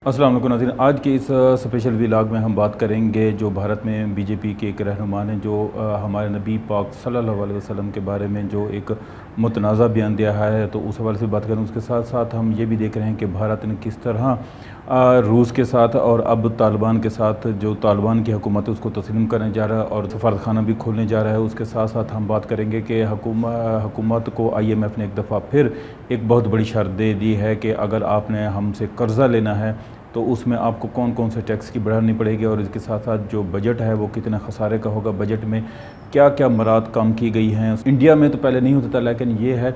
अस्सलाम वालेकुम नाज़रीन। आज के इस स्पेशल व्लॉग में हम बात करेंगे जो भारत में बीजेपी के एक रहनुमा ने जो हमारे नबी पाक सल्लल्लाहु अलैहि वसल्लम के बारे में जो एक मुतनाज़ा बयान दिया है, तो उस हवाले से बात करें। उसके साथ साथ हम ये भी देख रहे हैं कि भारत ने किस तरह रूस के साथ और अब तालिबान के साथ जो तालिबान की हुकूमत है उसको तस्लीम करने जा रहा है और सफारतखाना भी खोलने जा रहा है। उसके साथ साथ हम बात करेंगे कि हुकूमत को IMF ने एक दफ़ा फिर एक बहुत बड़ी शर्त दे दी है कि अगर आपने हमसे कर्ज़ा लेना है तो उसमें आपको कौन कौन से टैक्स की बढ़ानी पड़ेगी, और इसके साथ साथ जो बजट है वो कितने खसारे का होगा, बजट में क्या क्या मराद कम की गई हैं। इंडिया में तो पहले नहीं होता था, लेकिन ये है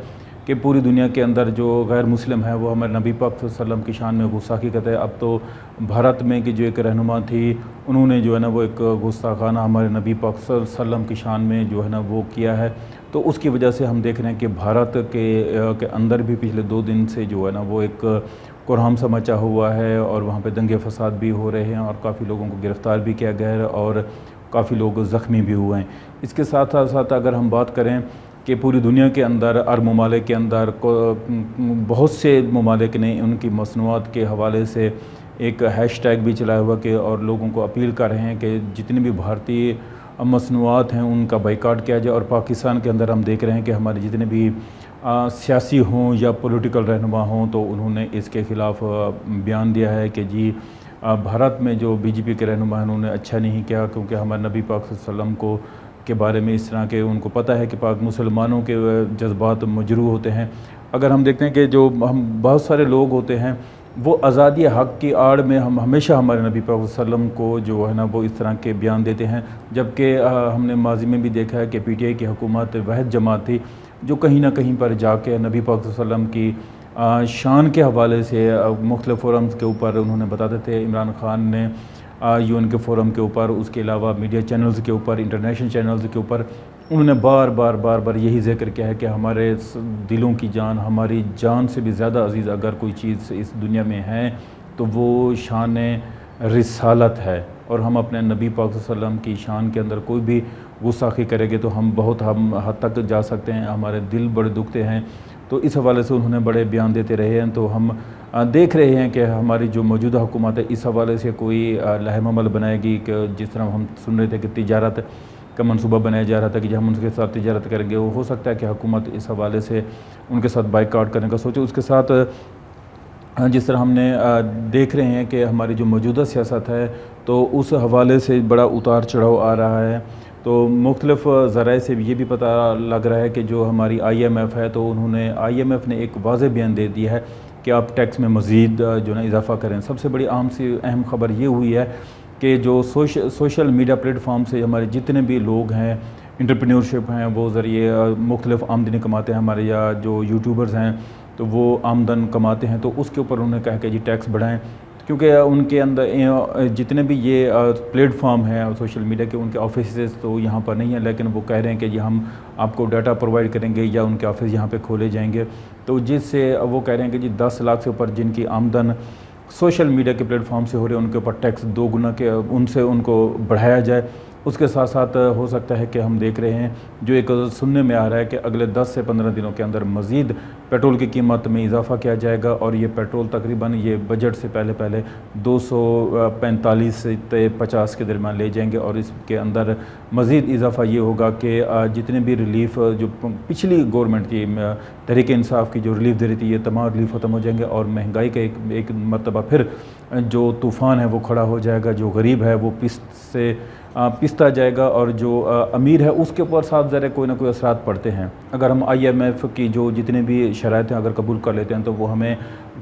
कि पूरी दुनिया के अंदर जो गैर मुस्लिम है वो हमारे नबी पाक सल्लल्लाहु अलैहि वसल्लम की शान में गुस्ताखी करते हैं। अब तो भारत में कि जो एक रहनुमा थी उन्होंने जो है ना वो एक गुस्ताखाना हमारे नबी पाक सल्लल्लाहु अलैहि वसल्लम की शान में जो है ना वो किया है। तो उसकी वजह से हम देख रहे हैं कि भारत के अंदर भी पिछले 2 दिन से जो है ना वो एक कोहराम सा मचा हुआ है और वहाँ पे दंगे फसाद भी हो रहे हैं और काफ़ी लोगों को गिरफ़्तार भी किया गया है और काफ़ी लोग ज़ख्मी भी हुए हैं। इसके साथ साथ अगर हम बात करें कि पूरी दुनिया के अंदर अरब ममालिक के अंदर बहुत से ममालिक ने उनकी मसनूआत के हवाले से एक हैशटैग भी चलाया हुआ कि और लोगों को अपील कर रहे हैं कि जितनी भी भारतीय मसनूआत हैं उनका बाइकाट किया जाए। और पाकिस्तान के अंदर हम देख रहे हैं कि हमारे जितने भी सियासी हों या पॉलिटिकल रहनुमा हों तो उन्होंने इसके ख़िलाफ़ बयान दिया है कि जी भारत में जो बीजेपी के रहनुमा हैं उन्होंने अच्छा नहीं किया, क्योंकि हमारे नबी पाक सल्लल्लाहु अलैहि वसल्लम को के बारे में इस तरह के उनको पता है कि पाक मुसलमानों के जज्बात मजरूह होते हैं। अगर हम देखते हैं कि जो हम बहुत सारे लोग होते हैं वो आज़ादी हक़ की आड़ में हम हमेशा हमारे नबी पाक वसल्लम को जो है ना वो इस तरह के बयान देते हैं, जबकि हमने माजी में भी देखा है कि PTI की हुकूमत वहद जमात थी जो कहीं ना कहीं पर जाके नबी पाक वसल्लम की शान के हवाले से मुख्तलिफ़ फोरम्स के ऊपर उन्होंने बताते थे। इमरान ख़ान ने UN के फ़ोरम के ऊपर, उसके अलावा मीडिया चैनल्स के ऊपर, इंटरनेशनल चैनल्स के ऊपर उन्होंने बार बार यही ज़िक्र किया है कि हमारे दिलों की जान, हमारी जान से भी ज़्यादा अज़ीज़ अगर कोई चीज़ इस दुनिया में है तो वो शान रिसालत है। और हम अपने नबी पाक सल्लल्लाहु अलैहि वसल्लम की शान के अंदर कोई भी गुस्ताखी करेंगे तो हम हद तक जा सकते हैं, हमारे दिल बड़े दुखते हैं। तो इस हवाले से उन्होंने बड़े बयान देते रहे हैं। तो हम देख रहे हैं कि हमारी जो मौजूदा हुकूमत है इस हवाले से कोई लहम अमल बनाएगी कि जिस तरह हम सुन रहे थे कि तिजारत का मंसूबा बनाया जा रहा था कि जब हम उनके साथ तिजारत करेंगे, वो हो सकता है कि हुकूमत इस हवाले से उनके साथ बाइकाट करने का सोचे। उसके साथ जिस तरह हमने देख रहे हैं कि हमारी जो मौजूदा सियासत है तो उस हवाले से बड़ा उतार चढ़ाव आ रहा है। तो मुख्तलिफ़ ज़राए से ये भी पता लग रहा है कि जो हमारी IMF है तो उन्होंने IMF ने एक वाज़ेह बयान दे दिया है कि आप टैक्स में मज़ीद जो ना इजाफ़ा करें। सबसे बड़ी अहम ख़बर ये हुई है कि जो सोशल मीडिया प्लेटफॉर्म से हमारे जितने भी लोग हैं, एंटरप्रेन्योरशिप हैं, वो ज़रिए मुख्तलिफ़ आमदनी कमाते हैं, हमारे या जो यूट्यूबर्स हैं तो वो आमदन कमाते हैं, तो उसके ऊपर उन्होंने कहा कि जी टैक्स बढ़ाएं, क्योंकि उनके अंदर जितने भी ये प्लेटफॉर्म हैं सोशल मीडिया के, उनके ऑफिस तो यहाँ पर नहीं है, लेकिन वो कह रहे हैं कि जी हम आपको डाटा प्रोवाइड करेंगे या उनके ऑफिस यहाँ पे खोले जाएंगे। तो जिससे वो कह रहे हैं कि जी 10 लाख से ऊपर जिनकी आमदन सोशल मीडिया के प्लेटफॉर्म से हो रही है उनके ऊपर टैक्स 2 गुना के उनसे उनको बढ़ाया जाए। उसके साथ साथ हो सकता है कि हम देख रहे हैं जो एक सुनने में आ रहा है कि अगले 10 से 15 दिनों के अंदर मज़ीद पेट्रोल की कीमत में इजाफ़ा किया जाएगा और ये पेट्रोल तकरीबन ये बजट से पहले 245 से 50 के दरमियान ले जाएंगे। और इसके अंदर मज़ीद इजाफ़ा ये होगा कि जितने भी रिलीफ़ जो पिछली गवर्नमेंट की तहरीक इंसाफ की जो रिलीफ़ दे रही थी, ये तमाम रिलीफ़ ख़त्म हो जाएंगे और महंगाई का एक मरतबा फिर जो तूफ़ान है वो खड़ा हो जाएगा। जो गरीब है वो पिसता जाएगा और जो अमीर है उसके ऊपर साफ ज़रा कोई ना कोई असरात पड़ते हैं। अगर हम IMF की जो जितने भी शराइत हैं अगर कबूल कर लेते हैं तो वो हमें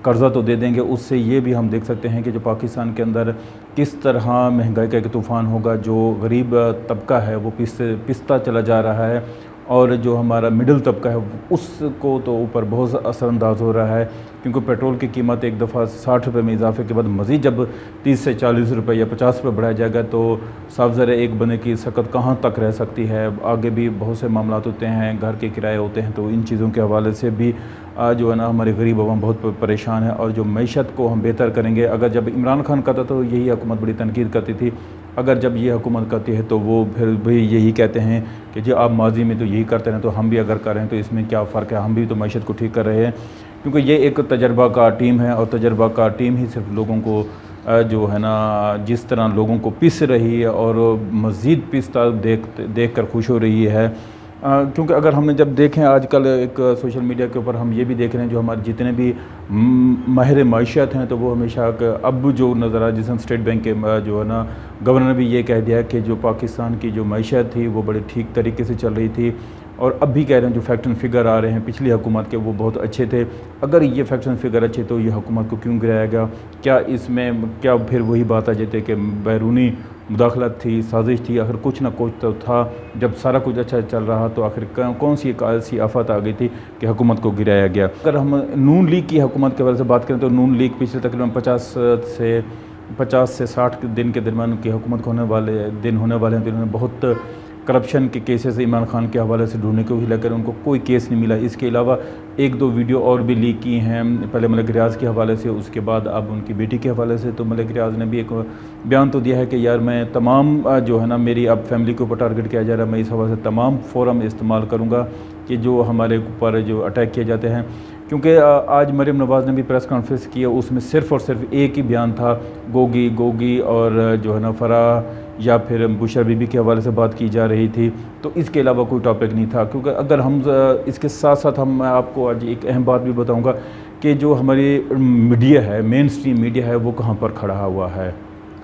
कर्ज़ा तो दे देंगे, उससे ये भी हम देख सकते हैं कि जो पाकिस्तान के अंदर किस तरह महंगाई का एक तूफ़ान होगा। जो गरीब तबका है वो पिसता चला जा रहा है और जो हमारा मिडिल तबका है उसको तो ऊपर बहुत असरअंदाज हो रहा है, क्योंकि पेट्रोल की कीमत एक दफ़ा 60 रुपये में इजाफे के बाद मज़ीद जब 30 से 40 रुपये या 50 रुपये बढ़ाया जाएगा तो साफ ज़रा एक बंदे की सकत कहाँ तक रह सकती है। आगे भी बहुत से मामला होते हैं, घर के किराए होते हैं, तो इन चीज़ों के हवाले से भी जो है ना हमारी गरीब अवाम बहुत परेशान है। और जो मैशत को हम बेहतर करेंगे, अगर जब इमरान खान करता तो यही हुकूमत बड़ी तनकीद करती थी, अगर जब ये हुकूमत करती है तो वो फिर भी यही कहते हैं कि जी आप माजी में तो यही करते हैं तो हम भी अगर कर रहे हैं तो इसमें क्या फ़र्क है, हम भी तो मैशत को ठीक कर रहे हैं। کیونککہ یہ ایک تجربہ کار ٹیم ہے اور تجربہ کار ٹیم ہی صرف لوگوں کو جو ہے نا جس طرح لوگوں کو پس رہی ہے اور مزید پستا دیکھ کر خوش ہو رہی ہے، کیونکہ اگر ہم نے جب دیکھیں آج کل ایک سوشل میڈیا کے اوپر ہم یہ بھی دیکھ رہے ہیں جو ہمارے جتنے بھی ماہر معیشت ہیں تو وہ ہمیشہ اب جو نظر آ جس اسٹیٹ بینک کے جو ہے نا گورنر نے بھی یہ کہہ دیا کہ جو پاکستان کی جو معیشت تھی وہ بڑے ٹھیک طریقے سے چل رہی تھی، اور اب بھی کہہ رہے ہیں جو فیکٹ اینڈ فگر آ رہے ہیں پچھلی حکومت کے وہ بہت اچھے تھے، اگر یہ فیکٹ اینڈ فگر اچھے تو یہ حکومت کو کیوں گرایا گیا؟ کیا اس میں کیا پھر وہی بات آ جاتی ہے کہ بیرونی مداخلت تھی، سازش تھی؟ آخر کچھ نہ کچھ تو تھا، جب سارا کچھ اچھا چل رہا تو آخر کون سی ایک ایسی آفت آ گئی تھی کہ حکومت کو گرایا گیا؟ اگر ہم نون لیگ کی حکومت کے بارے سے بات کریں تو نون لیگ پچھلے تقریباً 50 سے 60 دن کے درمیان کی حکومت کو ہونے والے ہیں تو انہوں نے بہت کرپشن کے کیسز عمران خان کے حوالے سے ڈھونڈنے کو ہی لے کر ان کو کوئی کیس نہیں ملا۔ اس کے علاوہ ایک دو ویڈیو اور بھی لیک کی ہیں، پہلے ملک ریاض کے حوالے سے، اس کے بعد اب ان کی بیٹی کے حوالے سے۔ تو ملک ریاض نے بھی ایک بیان تو دیا ہے کہ یار میں تمام جو ہے نا میری اب فیملی کے اوپر ٹارگٹ کیا جا رہا ہے، میں اس حوالے سے تمام فورم استعمال کروں گا کہ جو ہمارے اوپر جو اٹیک کیے جاتے ہیں، کیونکہ آج مریم نواز نے بھی پریس کانفرنس کی ہے، اس میں صرف اور صرف ایک ہی بیان تھا، گوگی اور جو ہے نا فرح یا پھر بشرا بی بی کے حوالے سے بات کی جا رہی تھی، تو اس کے علاوہ کوئی ٹاپک نہیں تھا۔ کیونکہ اگر ہم اس کے ساتھ ساتھ میں آپ کو آج ایک اہم بات بھی بتاؤں گا کہ جو ہماری میڈیا ہے، مین سٹریم میڈیا ہے، وہ کہاں پر کھڑا ہوا ہے۔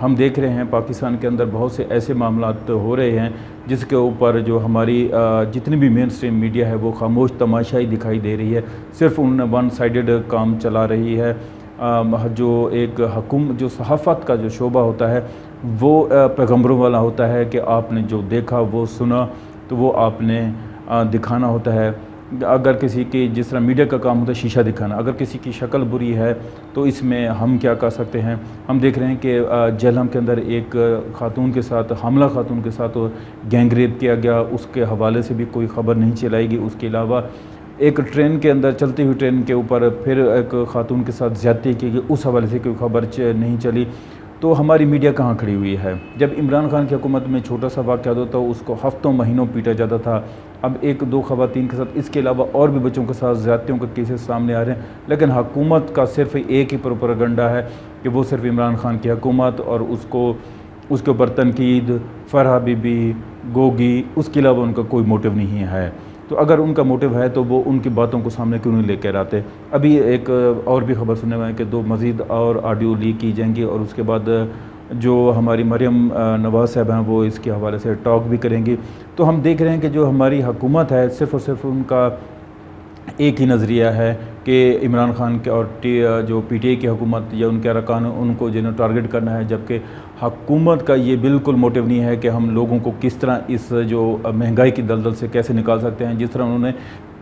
ہم دیکھ رہے ہیں پاکستان کے اندر بہت سے ایسے معاملات ہو رہے ہیں جس کے اوپر جو ہماری جتنی بھی مین سٹریم میڈیا ہے وہ خاموش تماشائی دکھائی دے رہی ہے، صرف ان ون سائیڈڈ کام چلا رہی ہے۔ جو ایک جو صحافت کا جو شعبہ ہوتا ہے وہ پیغمبروں والا ہوتا ہے کہ آپ نے جو دیکھا وہ سنا تو وہ آپ نے دکھانا ہوتا ہے۔ اگر کسی کی جس طرح میڈیا کا کام ہوتا ہے شیشہ دکھانا، اگر کسی کی شکل بری ہے تو اس میں ہم کیا کر سکتے ہیں؟ ہم دیکھ رہے ہیں کہ جہلم کے اندر ایک خاتون کے ساتھ حاملہ خاتون کے ساتھ گینگ ریپ کیا گیا، اس کے حوالے سے بھی کوئی خبر نہیں چلائی گئی۔ اس کے علاوہ ایک ٹرین کے اندر چلتی ہوئی ٹرین کے اوپر پھر ایک خاتون کے ساتھ زیادتی کی گئی، اس حوالے سے کوئی خبر نہیں چلی۔ تو ہماری میڈیا کہاں کھڑی ہوئی ہے؟ جب عمران خان کی حکومت میں چھوٹا سا واقعہ ہوتا تو اس کو ہفتوں مہینوں پیٹا جاتا تھا، اب ایک دو خواتین کے ساتھ، اس کے علاوہ اور بھی بچوں کے ساتھ زیادتیوں کے کیسز سامنے آ رہے ہیں، لیکن حکومت کا صرف ایک ہی پروپیگنڈا ہے کہ وہ صرف عمران خان کی حکومت اور اس کے اوپر تنقید، فرح بی بی، گوگی، اس کے علاوہ ان کا کوئی موٹیو نہیں ہے۔ تو اگر ان کا موٹیو ہے تو وہ ان کی باتوں کو سامنے کیوں نہیں لے کر آتے؟ ابھی ایک اور بھی خبر سننے میں ہے کہ 2 مزید اور آڈیو لیک کی جائیں گی اور اس کے بعد جو ہماری مریم نواز صاحب ہیں وہ اس کے حوالے سے ٹاک بھی کریں گی۔ تو ہم دیکھ رہے ہیں کہ جو ہماری حکومت ہے صرف اور صرف ان کا ایک ہی نظریہ ہے کہ عمران خان کے اور جو پی ٹی آئی کی حکومت یا ان کے ارکان ان کو جنہیں ٹارگٹ کرنا ہے، جبکہ حکومت کا یہ بالکل موٹیو نہیں ہے کہ ہم لوگوں کو کس طرح اس جو مہنگائی کی دلدل سے کیسے نکال سکتے ہیں۔ جس طرح انہوں نے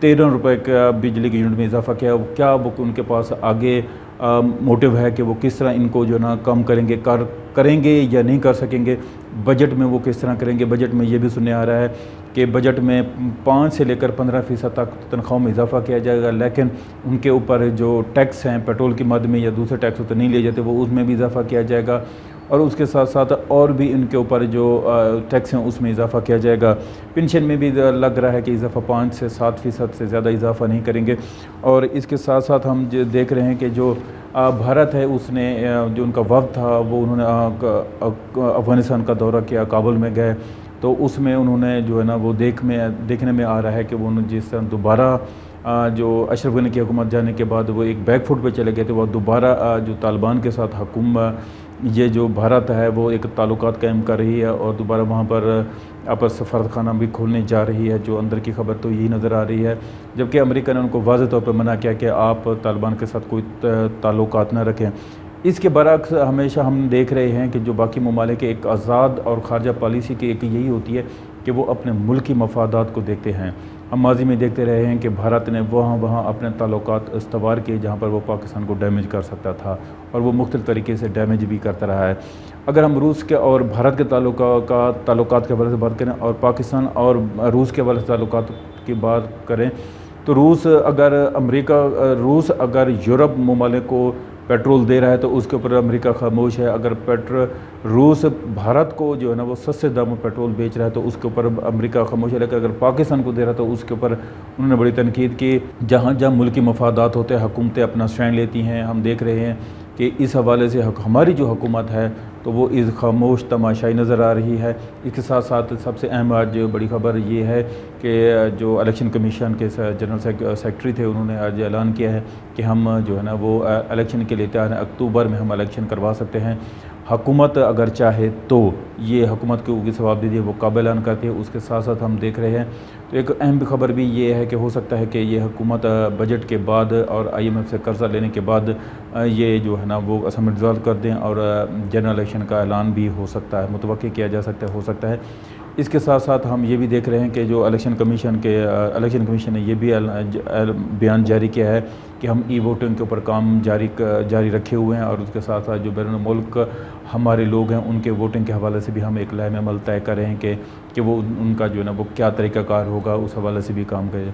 13 روپے کا بجلی کے یونٹ میں اضافہ کیا، کیا وہ ان کے پاس آگے موٹیو ہے کہ وہ کس طرح ان کو جو ہے نا کم کریں گے یا نہیں کر سکیں گے؟ بجٹ میں وہ کس طرح کریں گے؟ بجٹ میں یہ بھی سننے آ رہا ہے کہ بجٹ میں 5 سے لے کر 15% تک تنخواہوں میں اضافہ کیا جائے گا، لیکن ان کے اوپر جو ٹیکس ہیں پیٹرول کی مد میں یا دوسرے ٹیکس ہوتے نہیں لیے جاتے وہ اس میں بھی اضافہ کیا جائے گا، اور اس کے ساتھ ساتھ اور بھی ان کے اوپر جو ٹیکس ہیں اس میں اضافہ کیا جائے گا۔ پنشن میں بھی لگ رہا ہے کہ اضافہ 5 سے 7% سے زیادہ اضافہ نہیں کریں گے، اور اس کے ساتھ ساتھ ہم دیکھ رہے ہیں کہ جو بھارت ہے اس نے جو ان کا وفد تھا وہ انہوں نے افغانستان کا دورہ کیا، کابل میں گئے، تو اس میں انہوں نے جو ہے نا وہ دیکھنے میں آ رہا ہے کہ وہ جس طرح دوبارہ جو اشرف غنی کی حکومت جانے کے بعد وہ ایک بیک فٹ پہ چلے گئے تھے، وہ دوبارہ جو طالبان کے ساتھ یہ جو بھارت ہے وہ ایک تعلقات قائم کر رہی ہے اور دوبارہ وہاں پر آپس سفارتخانہ بھی کھولنے جا رہی ہے۔ جو اندر کی خبر تو یہی نظر آ رہی ہے، جبکہ امریکہ نے ان کو واضح طور پر منع کیا کہ آپ طالبان کے ساتھ کوئی تعلقات نہ رکھیں۔ اس کے برعکس ہمیشہ ہم دیکھ رہے ہیں کہ جو باقی ممالک ایک آزاد اور خارجہ پالیسی کی ایک یہی ہوتی ہے کہ وہ اپنے ملکی مفادات کو دیکھتے ہیں۔ ہم ماضی میں دیکھتے رہے ہیں کہ بھارت نے وہاں اپنے تعلقات استوار کیے جہاں پر وہ پاکستان کو ڈیمیج کر سکتا تھا، اور وہ مختلف طریقے سے ڈیمیج بھی کرتا رہا ہے۔ اگر ہم روس کے اور بھارت کے تعلقات کے حوالے سے بات کریں اور پاکستان اور روس کے حوالے سے تعلقات کی بات کریں تو روس اگر یورپ ممالک کو पेट्रोल दे रहा है तो उसके ऊपर अमेरिका खामोश है। अगर रूस भारत को जो है ना वो सस्ते दामों पेट्रोल बेच रहा है तो उसके ऊपर अमेरिका खामोश है। लेकिन अगर पाकिस्तान को दे रहा है तो उसके ऊपर उन्होंने बड़ी तनकीद की। जहाँ जहाँ मुल्की मफादात होते हैं हुकूमतें अपना स्टैंड लेती हैं। हम देख रहे हैं कि इस हवाले से हमारी जो हुकूमत है तो वो इस खामोश तमाशाई नज़र आ रही है। इसके साथ साथ सबसे अहम आज बड़ी ख़बर ये है कि जो इलेक्शन कमीशन के जनरल सेक्रेटरी थे उन्होंने आज ऐलान किया है कि हम जो है ना वो इलेक्शन के लिए तैयार हैं। अक्टूबर में हम इलेक्शन करवा सकते हैं। हुकूमत अगर चाहे तो ये हुकूमत की सवाब दीजिए वो कब ऐलान करती है। उसके साथ साथ हम देख रहे हैं तो एक अहम खबर भी ये है कि हो सकता है कि ये हुकूमत बजट के बाद और IMF से कर्जा लेने के बाद ये जो है ना वो असम्बली डिसॉल्व कर दें और जनरल इलेक्शन का ऐलान भी हो सकता है, मुतवक्की किया जा सकता है, हो सकता है। इसके साथ साथ हम ये भी देख रहे हैं कि जो इलेक्शन कमीशन ने ये भी बयान जारी किया है कि हम वोटिंग के ऊपर काम जारी रखे हुए हैं और उसके साथ साथ जो बैरून मुल्क हमारे लोग हैं उनके वोटिंग के हवाले से भी हम एक लहम अमल तय कर रहे हैं कि वो उनका जो है ना वो क्या तरीक़ाकार होगा, उस हवाले से भी काम करें।